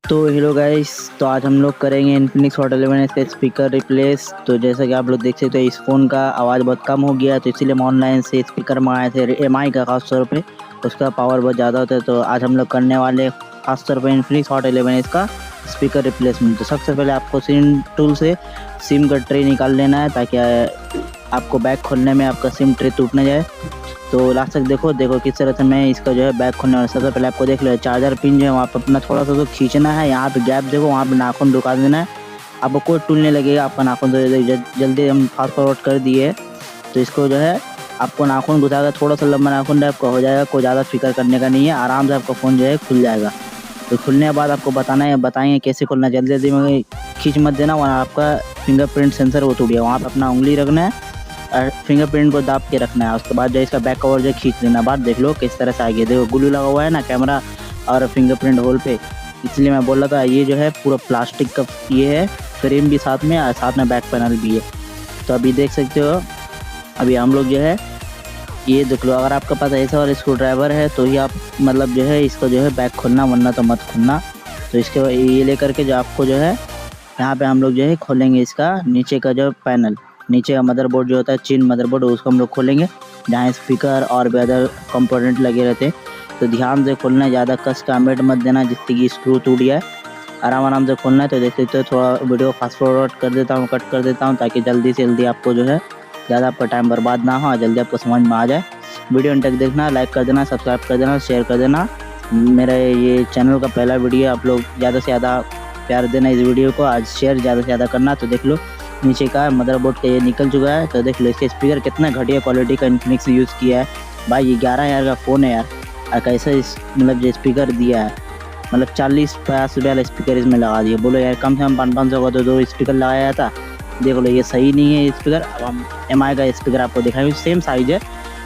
तो hello guys, तो आज हम लोग करेंगे इन्फिनिक्स हॉट 11 का स्पीकर रिप्लेस। तो जैसा कि आप लोग देख सकते हो इस फ़ोन का आवाज़ बहुत कम हो गया, तो इसीलिए हम ऑनलाइन से स्पीकर मंगाए थे एमआई का। खास तौर पे उसका पावर बहुत ज़्यादा होता है, तो आज हम लोग करने वाले खास तौर पे इन्फिनिक्स हॉट 11 इसका स्पीकर रिप्लेसमेंट। तो सबसे पहले आपको सिम टूल से सिम का ट्रे निकाल लेना है, ताकि आपको बैग खोलने में आपका सिम ट्रे टूट न जाए। तो लास्ट तक देखो किस तरह से मैं इसका जो है बैग खोलने वाला। सबसे पहले आपको देख लो चार्जर पिन जो है वहाँ पर अपना थोड़ा सा तो खींचना है, यहाँ पे गैप देखो, वहाँ पे नाखून रुका देना है। आपको कोई टूल नहीं लगेगा, आपका नाखून तो जल्दी हम फास्ट फॉरवर्ड कर दिए। तो इसको जो है आपको नाखून घुसा कर थोड़ा सा लंबा नाखून टाइप का हो जाएगा, कोई ज़्यादा फिक्र करने का नहीं है, आराम से आपका फ़ोन जो है खुल जाएगा। तो खुलने के बाद आपको बताएंगे कैसे खुलना। जल्दी जल्दी में खींच मत देना, वहाँ आपका फिंगरप्रिंट सेंसर वो टूट गया, वहाँ पर अपना उंगली रखना है और फिंगरप्रिंट को दाब के रखना है। उसके बाद जो इसका बैक कवर जो खींच लेना। बाद देख लो किस तरह से आ गया, देखो ग्लू लगा हुआ है ना कैमरा और फिंगरप्रिंट होल पे, इसलिए मैं बोल रहा था। ये जो है पूरा प्लास्टिक का ये है, फ्रेम भी साथ में और साथ में बैक पैनल भी है। तो अभी देख सकते हो, अभी हम लोग जो है ये देख लो, अगर आपके पास ऐसा और स्क्रू ड्राइवर है तो ही आप मतलब जो है इसको जो है बैक खोलना, वरना तो मत खोलना। तो इसके ये लेकर के जो आपको जो है यहाँ पे हम लोग जो है खोलेंगे इसका नीचे का जो पैनल, नीचे का मदरबोर्ड जो होता है चिन मदरबोर्ड, उसको हम लोग खोलेंगे जहाँ स्पीकर और भी अदर कंपोनेंट लगे रहते हैं। तो ध्यान से खोलना है, ज़्यादा कस का मेट मत देना जिससे कि स्क्रू टूट जाए, आराम से खोलना है। तो देखते तो थोड़ा वीडियो फास्ट फॉरवर्ड कर देता हूँ, कट कर देता हूँ, ताकि जल्दी से जल्दी आपको जो है ज़्यादा आपका टाइम बर्बाद ना हो और जल्दी आपको समझ में आ जाए। वीडियो अंत तक देखना, लाइक कर देना, सब्सक्राइब कर देना, शेयर कर देना। मेरा ये चैनल का पहला वीडियो, आप लोग ज़्यादा से ज़्यादा प्यार देना इस वीडियो को, आज शेयर ज़्यादा से ज़्यादा करना। तो देख लो नीचे का मदरबोर्ड का ये निकल चुका है। तो देख लो इसके स्पीकर कितना घटिया क्वालिटी का इन्फिनिक्स यूज़ किया है भाई। ये 11,000 का फ़ोन है यार, और कैसा मतलब जो स्पीकर दिया है, मतलब 40-50 रुपये वाला स्पीकर इसमें लगा दिया। बोलो यार, कम से कम 500 का तो 2 स्पीकर लगाया था। देख लो ये सही नहीं है स्पीकर। अब हम एमआई का स्पीकर आपको दिखाएंगे, सेम साइज़ है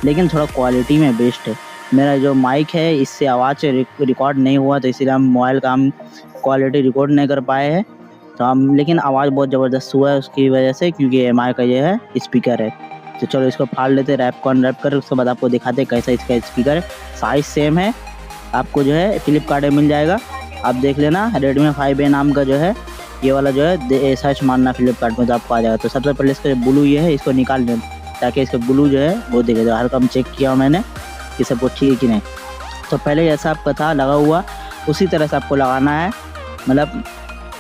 लेकिन थोड़ा क्वालिटी में बेस्ट है। मेरा जो माइक है इससे आवाज़ रिकॉर्ड नहीं हुआ, तो इसीलिए हम मोबाइल का हम क्वालिटी रिकॉर्ड नहीं कर पाए हैं। तो हम लेकिन आवाज़ बहुत ज़बरदस्त हुआ है उसकी वजह से, क्योंकि एमआई का ये है स्पीकर है। तो चलो इसको फाड़ लेते, रैप को अनरैप कर, उसके बाद आपको दिखाते कैसा इसका स्पीकर है। साइज़ सेम है, आपको जो है फ्लिपकार्ट में मिल जाएगा, आप देख लेना। Redmi 5A नाम का जो है ये वाला जो है सर्च मारना फ्लिपकार्ट में तो आपको आ जाएगा। तो सबसे पहले इसका ब्लू ये है, इसको निकाल लें ताकि इसका ब्लू जो है वो दिखेगा। हर काम चेक किया मैंने कि सब कुछ ठीक है कि नहीं। तो पहले जैसा आपका था लगा हुआ उसी तरह से आपको लगाना है, मतलब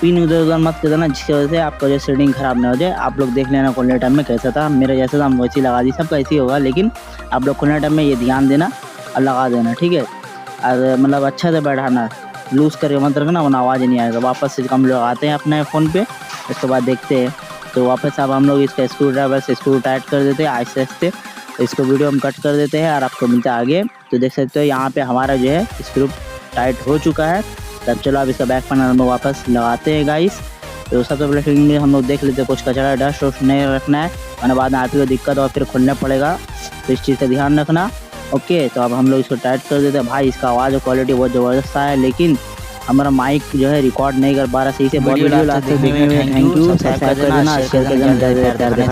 पिन उधर उधर मत कर देना, जिसकी वजह से आपका जो सेटिंग ख़राब ना हो जाए। आप लोग देख लेना खोलने टाइम में कैसा था, मेरा जैसा था हम वैसे ही लगा दी, सबका ऐसे ही होगा। लेकिन आप लोग खोलने टाइम में ये ध्यान देना और लगा देना, ठीक है। और मतलब अच्छा से बैठाना, लूज़ करके मत रखना वरना आवाज़ नहीं आएगा। वापस से हम लोग आते हैं अपने फ़ोन पे, उसके बाद देखते हैं। तो वापस अब हम लोग इसका स्क्रू ड्राइवर से स्क्रू टाइट कर देते हैं आहिस्ते आहिस्ते। तो इसको वीडियो हम कट कर देते हैं और आपको मिलता है आगे। तो देख सकते हो यहाँ पे हमारा जो है स्क्रू टाइट हो चुका है। तब चलो अब इसका बैक पैनल हम लोग वापस लगाते हैं गाइस। तो सबसे पहले फिटिंग में हम लोग देख लेते हैं कुछ कचरा डस्ट वस्ट नहीं रखना है, वरना बाद में आपको दिक्कत और फिर खोलना पड़ेगा। तो इस चीज़ का ध्यान रखना। ओके, तो अब हम लोग इसको टाइट कर देते हैं। भाई इसका आवाज़ और क्वालिटी बहुत ज़बरदस्त है, लेकिन हमारा माइक जो है रिकॉर्ड नहीं कर पा रहा सही से। बहुत वीडियो लास्ट देखने में थैंक यू, सब्सक्राइब कर देना, शेयर कर देना।